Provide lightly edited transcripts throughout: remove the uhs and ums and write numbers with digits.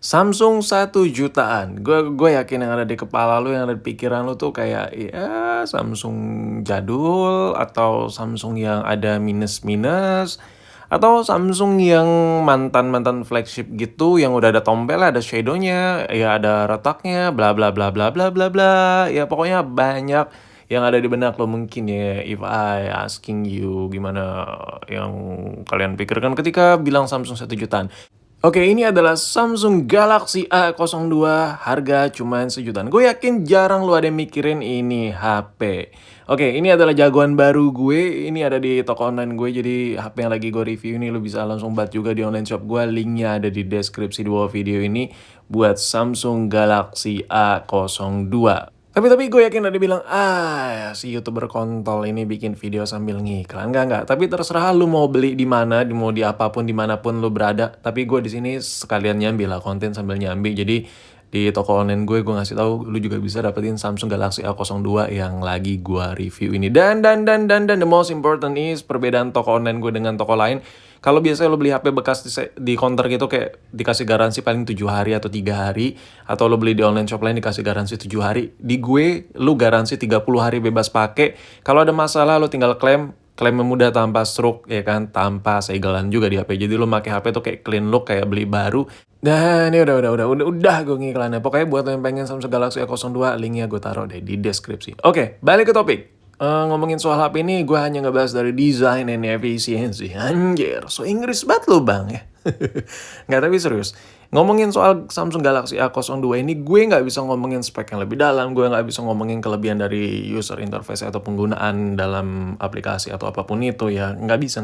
Samsung 1 jutaan. Gue yakin yang ada di kepala lu, yang ada di pikiran lu tuh kayak ya Samsung jadul atau Samsung yang ada minus-minus atau Samsung yang mantan-mantan flagship gitu yang udah ada tombelnya, ada shadow-nya, ya ada retaknya, bla bla bla bla bla bla bla. Ya pokoknya banyak yang ada di benak lo mungkin ya. If I asking you gimana yang kalian pikirkan ketika bilang Samsung 1 jutaan. Oke, ini adalah Samsung Galaxy A02, harga cuman 1 jutaan. Gue yakin jarang lu ada yang mikirin ini HP. Oke, ini adalah jagoan baru gue. Ini ada di toko online gue, jadi HP yang lagi gue review ini lu bisa langsung buat juga di online shop gue. Linknya ada di deskripsi di bawah video ini buat Samsung Galaxy A02. Tapi gue yakin ada bilang, si YouTuber kontol ini bikin video sambil ngiklan. Enggak. Tapi terserah lu mau beli di mana, mau di apapun, dimanapun lu berada. Tapi gue di sini sekalian nyambi lah, konten sambil nyambi. Jadi di toko online gue ngasih tahu lu juga bisa dapetin Samsung Galaxy A02 yang lagi gue review ini. Dan the most important is perbedaan toko online gue dengan toko lain. Kalau biasanya lo beli HP bekas di counter gitu kayak dikasih garansi paling 7 hari atau 3 hari. Atau lo beli di online shop lain dikasih garansi 7 hari. Di gue, lo garansi 30 hari bebas pakai. Kalau ada masalah lo tinggal klaimnya mudah tanpa stroke ya kan, tanpa segelan juga di HP. Jadi lo pakai HP tuh kayak clean look, kayak beli baru. Dan ini udah gue ngiklannya. Pokoknya buat lo yang pengen Samsung Galaxy A02, linknya gue taruh deh di deskripsi. Oke, balik ke topik. Ngomongin soal HP ini, gue hanya ngebahas dari design and efficiency. Anjir, so Inggris banget lo bang ya. Nggak, tapi serius. Ngomongin soal Samsung Galaxy A02 ini, gue nggak bisa ngomongin spek yang lebih dalam. Gue nggak bisa ngomongin kelebihan dari user interface atau penggunaan dalam aplikasi atau apapun itu ya. Nggak bisa.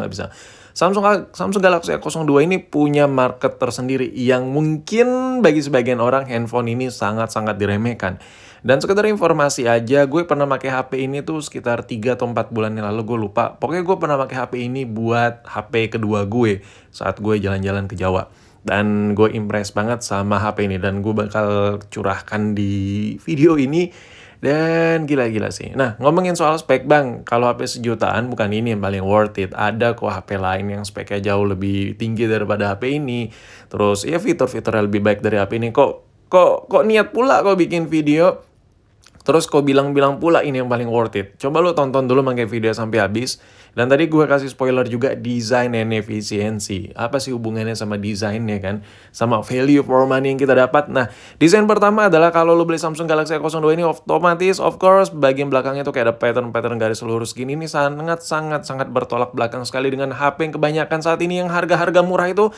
Samsung Galaxy A02 ini punya market tersendiri yang mungkin bagi sebagian orang handphone ini sangat-sangat diremehkan. Dan sekedar informasi aja, gue pernah pakai HP ini tuh sekitar 3 atau 4 bulan yang lalu, gue lupa. Pokoknya gue pernah pakai HP ini buat HP kedua gue saat gue jalan-jalan ke Jawa. Dan gue impress banget sama HP ini, dan gue bakal curahkan di video ini. Dan gila-gila sih. Nah, ngomongin soal spek bang, kalau HP 1 jutaan bukan ini yang paling worth it. Ada kok HP lain yang speknya jauh lebih tinggi daripada HP ini. Terus ya fitur-fiturnya lebih baik dari HP ini. Kok niat pula kok bikin video. Terus kau bilang-bilang pula ini yang paling worth it. Coba lu tonton dulu pakai video sampai habis. Dan tadi gue kasih spoiler juga design and efficiency. Apa sih hubungannya sama desainnya kan? Sama value for money yang kita dapat. Nah, desain pertama adalah kalau lu beli Samsung Galaxy A02 ini otomatis of course bagian belakangnya tuh kayak ada pattern garis lurus gini. Ini sangat bertolak belakang sekali dengan HP yang kebanyakan saat ini yang harga-harga murah itu.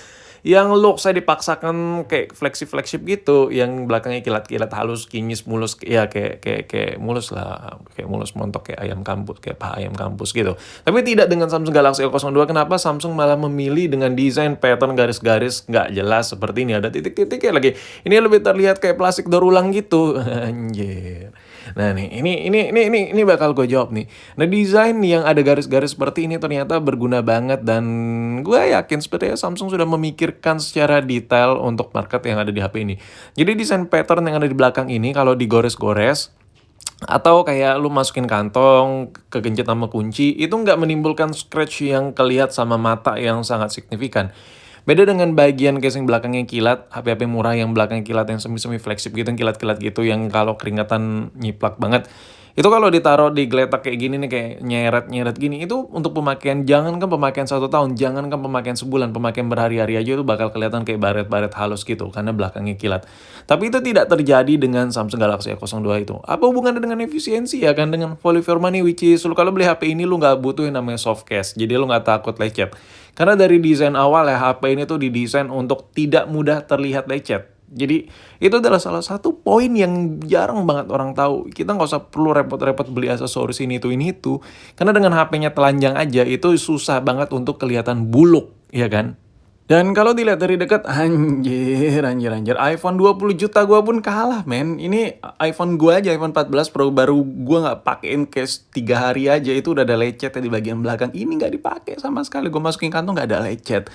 Yang look saya dipaksakan kayak flagship gitu, yang belakangnya kilat-kilat halus, kinyis, mulus, ya kayak mulus lah, kayak mulus montok kayak ayam kampus, kayak paha ayam kampus gitu. Tapi tidak dengan Samsung Galaxy A02. Kenapa Samsung malah memilih dengan desain pattern garis-garis nggak jelas seperti ini, ada titik-titiknya lagi. Ini lebih terlihat kayak plastik daur ulang gitu. Anjir. Nah nih, ini bakal gue jawab nih. Nah, desain yang ada garis-garis seperti ini ternyata berguna banget, dan gue yakin sepertinya Samsung sudah memikirkan secara detail untuk market yang ada di HP ini. Jadi desain pattern yang ada di belakang ini kalau digores-gores atau kayak lu masukin kantong, kegencet sama kunci, itu nggak menimbulkan scratch yang kelihatan sama mata yang sangat signifikan. Beda dengan bagian casing belakangnya kilat, HP-HP murah yang belakangnya kilat, yang semi-semi flagship gitu, yang kilat-kilat gitu, yang kalau keringatan nyiplak banget. Itu kalau ditaruh di geletak kayak gini nih, kayak nyeret-nyeret gini, itu untuk pemakaian, jangankan pemakaian 1 tahun, jangankan pemakaian sebulan, pemakaian berhari-hari aja itu bakal kelihatan kayak baret-baret halus gitu, karena belakangnya kilat. Tapi itu tidak terjadi dengan Samsung Galaxy A02 itu. Apa hubungannya dengan efisiensi ya kan, dengan value for money, which is lu kalau beli HP ini lu nggak butuh yang namanya soft case, jadi lu nggak takut lecet. Karena dari desain awal ya, HP ini tuh didesain untuk tidak mudah terlihat lecet. Jadi itu adalah salah satu poin yang jarang banget orang tahu. Kita nggak usah perlu repot-repot beli aksesoris ini itu. Karena dengan HP-nya telanjang aja itu susah banget untuk kelihatan buluk, ya kan? Dan kalau dilihat dari dekat, anjir. iPhone 20 juta gue pun kalah, men. Ini iPhone gue aja, iPhone 14 Pro baru gue nggak pakein case 3 hari aja. Itu udah ada lecetnya di bagian belakang. Ini nggak dipakai sama sekali. Gue masukin kantong nggak ada lecet.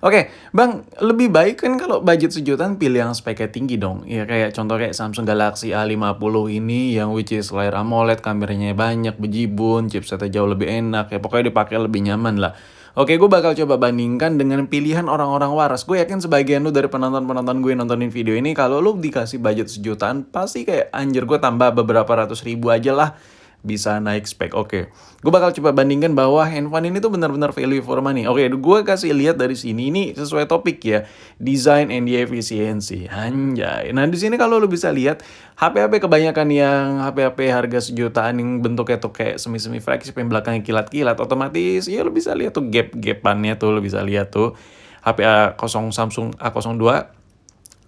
Oke, bang, lebih baik kan kalau budget 1 jutaan pilih yang speknya tinggi dong. Ya kayak contoh kayak Samsung Galaxy A50 ini yang which is layar AMOLED, kameranya banyak, bejibun, chipsetnya jauh lebih enak. Ya pokoknya dipakai lebih nyaman lah. Oke, gue bakal coba bandingkan dengan pilihan orang-orang waras. Gue yakin sebagian lu dari penonton-penonton gue nontonin video ini, kalau lu dikasih budget sejutaan, pasti kayak anjir gue tambah beberapa ratus ribu aja lah bisa naik spek. Oke, gue bakal coba bandingkan bahwa handphone ini tuh benar-benar value for money. Oke, gue kasih lihat dari sini, ini sesuai topik ya, design and the efficiency. Anjay. Nah di sini kalau lu bisa lihat HP-HP kebanyakan yang HP-HP harga sejutaan yang bentuknya tuh kayak semi-semi flagship yang belakangnya kilat-kilat, otomatis ya lu bisa lihat tuh gap-gapannya tuh, lu bisa lihat tuh HP A0 Samsung A02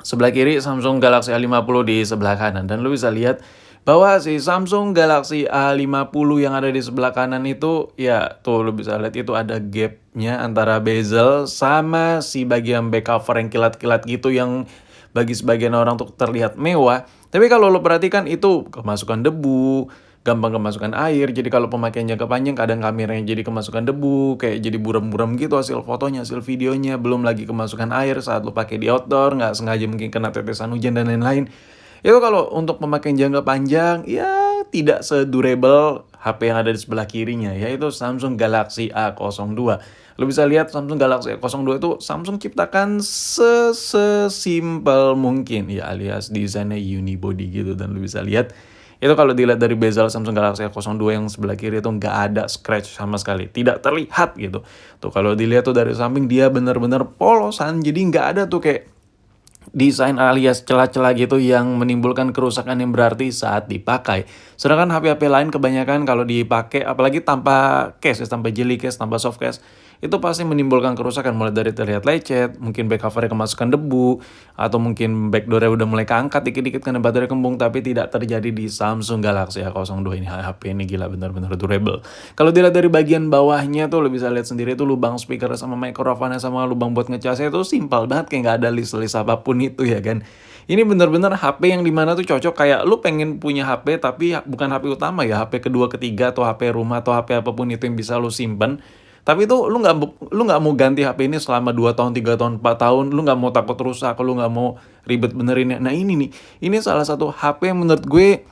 sebelah kiri, Samsung Galaxy A50 di sebelah kanan. Dan lu bisa lihat bahwa si Samsung Galaxy A50 yang ada di sebelah kanan itu, ya tuh lu bisa lihat itu ada gapnya antara bezel sama si bagian back cover yang kilat-kilat gitu, yang bagi sebagian orang tuh terlihat mewah. Tapi kalau lo perhatikan itu kemasukan debu, gampang kemasukan air. Jadi kalau pemakaian jangka panjang, kadang kameranya jadi kemasukan debu, kayak jadi buram-buram gitu hasil fotonya, hasil videonya. Belum lagi kemasukan air saat lo pakai di outdoor, nggak sengaja mungkin kena tetesan hujan dan lain-lain. Itu kalau untuk pemakaian jangka panjang, ya tidak sedurable HP yang ada di sebelah kirinya, yaitu Samsung Galaxy A02. Lo bisa lihat Samsung Galaxy A02 itu Samsung ciptakan sesimpel mungkin, ya alias desainnya unibody gitu. Dan lo bisa lihat, itu kalau dilihat dari bezel Samsung Galaxy A02 yang sebelah kiri itu nggak ada scratch sama sekali. Tidak terlihat gitu. Tuh kalau dilihat tuh dari samping dia benar-benar polosan, jadi nggak ada tuh kayak desain alias celah-celah gitu yang menimbulkan kerusakan yang berarti saat dipakai. Sedangkan HP-HP lain kebanyakan kalau dipakai, apalagi tanpa case, tanpa jelly case, tanpa soft case, itu pasti menimbulkan kerusakan, mulai dari terlihat lecet, mungkin back covernya kemasukan debu, atau mungkin backdoornya udah mulai keangkat dikit-dikit karena baterai kembung. Tapi tidak terjadi di Samsung Galaxy A02 ini. HP ini gila, bener-bener durable. Kalau dilihat dari bagian bawahnya tuh lo bisa lihat sendiri tuh lubang speaker sama microphone sama lubang buat ngecasnya itu simpel banget, kayak nggak ada list-list apapun itu ya kan. Ini bener-bener HP yang dimana tuh cocok kayak lu pengen punya HP tapi bukan HP utama ya, HP kedua ketiga atau HP rumah atau HP apapun itu yang bisa lu simpen. Tapi itu lu nggak mau ganti HP ini selama 2 tahun, 3 tahun, 4 tahun, lu nggak mau takut rusak, lu nggak mau ribet benerinnya. Nah ini nih, ini salah satu HP yang menurut gue,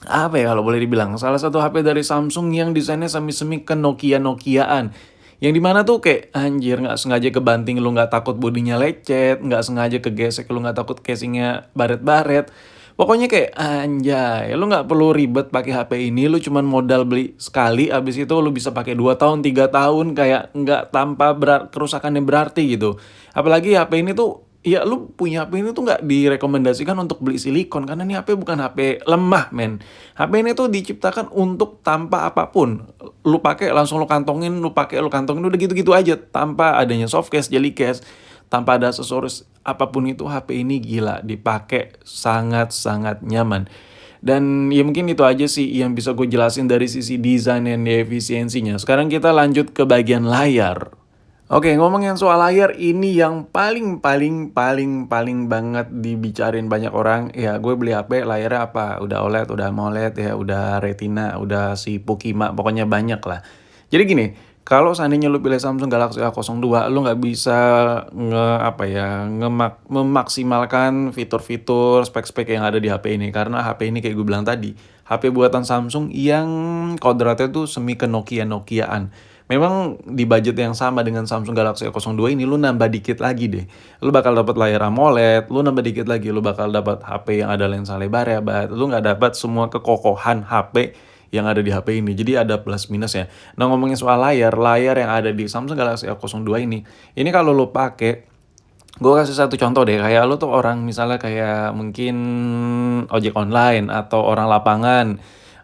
apa ya kalau boleh dibilang, salah satu HP dari Samsung yang desainnya semi-semi ke Nokia-Nokiaan. Yang dimana tuh kayak anjir, nggak sengaja kebanting lu nggak takut bodinya lecet, nggak sengaja kegesek lu nggak takut casingnya baret-baret. Pokoknya kayak anjay, lu nggak perlu ribet pakai HP ini, lu cuman modal beli sekali, abis itu lu bisa pakai 2 tahun, 3 tahun kayak nggak tanpa kerusakan yang berarti gitu. Apalagi HP ini tuh, ya lu punya HP ini tuh nggak direkomendasikan untuk beli silikon, karena ini HP bukan HP lemah men. HP ini tuh diciptakan untuk tanpa apapun. Lu pakai langsung lu kantongin, lu pakai lu kantongin udah gitu-gitu aja, tanpa adanya soft case, jelly case, tanpa ada aksesoris apapun itu. HP ini gila dipakai sangat-sangat nyaman. Dan ya mungkin itu aja sih yang bisa gue jelasin dari sisi desain dan efisiensinya. Sekarang kita lanjut ke bagian layar. Oke, ngomongin soal layar, ini yang paling banget dibicarain banyak orang. Ya, gue beli HP layarnya apa? Udah OLED, udah AMOLED ya, udah Retina, udah si Pokima, pokoknya banyak lah. Jadi gini, kalau seandainya lu pilih Samsung Galaxy A02, lu nggak bisa memaksimalkan fitur-fitur, spek-spek yang ada di HP ini. Karena HP ini kayak gue bilang tadi, HP buatan Samsung yang kodratnya tuh semi ke Nokia-Nokiaan. Memang di budget yang sama dengan Samsung Galaxy A02 ini, lu nambah dikit lagi deh. Lu bakal dapat layar AMOLED, lu nambah dikit lagi, lu bakal dapat HP yang ada lensa lebar ya, lu nggak dapat semua kekokohan HP yang ada di HP ini. Jadi ada plus minus ya. Nah ngomongin soal layar yang ada di Samsung Galaxy A02 ini kalau lu pakai, gue kasih satu contoh deh, kayak lu tuh orang misalnya kayak mungkin ojek online atau orang lapangan,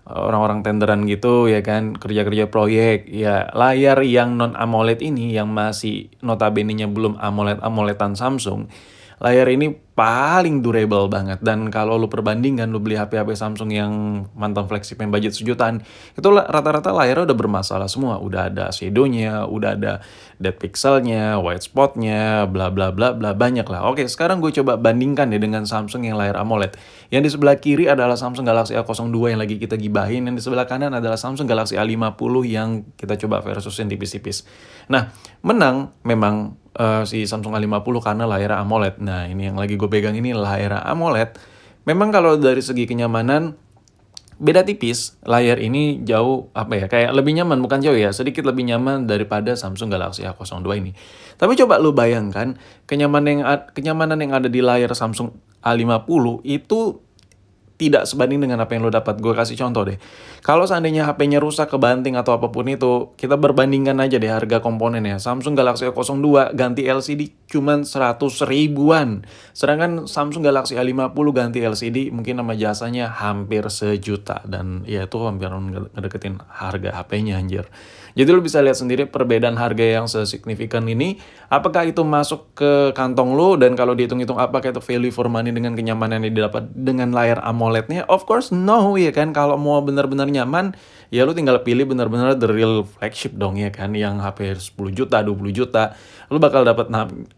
orang-orang tenderan gitu ya kan, kerja-kerja proyek, ya layar yang non AMOLED ini yang masih notabene-nya belum AMOLED-AMOLEDan Samsung, layar ini paling durable banget. Dan kalau lu perbandingkan, lu beli HP-HP Samsung yang mantan flagship yang budget sejutaan, itu rata-rata layarnya udah bermasalah semua. Udah ada shadow-nya, udah ada dead pixelnya, white spot-nya, bla bla bla bla, banyak lah. Oke, sekarang gue coba bandingkan ya dengan Samsung yang layar AMOLED. Yang di sebelah kiri adalah Samsung Galaxy A02 yang lagi kita gibahin, yang di sebelah kanan adalah Samsung Galaxy A50 yang kita coba versusin tipis-tipis. Nah, menang memang si Samsung A50 karena layar AMOLED. Nah, ini yang lagi gue pegang ini layar AMOLED. Memang kalau dari segi kenyamanan, Beda tipis, layar ini jauh, apa ya, kayak lebih nyaman, bukan jauh ya, sedikit lebih nyaman daripada Samsung Galaxy A02 ini. Tapi coba lu bayangkan, kenyamanan yang ada di layar Samsung A50 itu tidak sebanding dengan apa yang lo dapat. Gue kasih contoh deh. Kalau seandainya HP-nya rusak, kebanting atau apapun itu, kita berbandingkan aja deh harga komponennya. Samsung Galaxy A02 ganti LCD cuman 100 ribuan. Sedangkan Samsung Galaxy A50 ganti LCD mungkin nama jasanya hampir sejuta. Dan ya itu hampir ngedeketin harga HP-nya anjir. Jadi lu bisa lihat sendiri perbedaan harga yang sesignifikan ini. Apakah itu masuk ke kantong lu, dan kalau dihitung-hitung apakah itu value for money dengan kenyamanan yang didapat dengan layar AMOLED-nya? Of course no, ya kan. Kalau mau benar-benar nyaman, ya lu tinggal pilih benar-benar the real flagship dong, ya kan. Yang HP 10 juta, 20 juta. Lu bakal dapat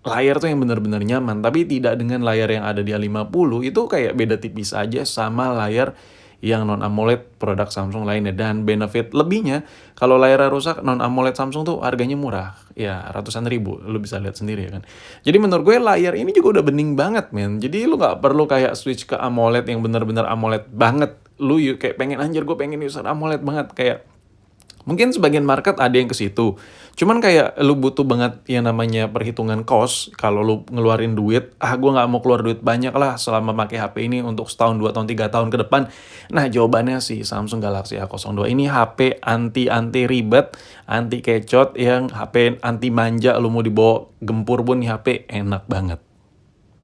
layar tuh yang benar-benar nyaman. Tapi tidak dengan layar yang ada di A50. Itu kayak beda tipis aja sama layar yang non AMOLED produk Samsung lainnya. Dan benefit lebihnya, kalau layarnya rusak, non AMOLED Samsung tuh harganya murah, ya ratusan ribu, lu bisa lihat sendiri ya kan. Jadi menurut gue layar ini juga udah bening banget men. Jadi lu nggak perlu kayak switch ke AMOLED yang benar-benar AMOLED banget. Lu kayak pengen, anjir gue pengen user AMOLED banget, kayak mungkin sebagian market ada yang ke situ. Cuman kayak lu butuh banget yang namanya perhitungan cost. Kalau lu ngeluarin duit, gue nggak mau keluar duit banyak lah selama pakai HP ini untuk setahun, 2 tahun, 3 tahun ke depan. Nah, jawabannya sih Samsung Galaxy A02 ini HP anti ribet, anti kecot, yang HP anti manja. Lu mau dibawa gempur pun nih HP enak banget.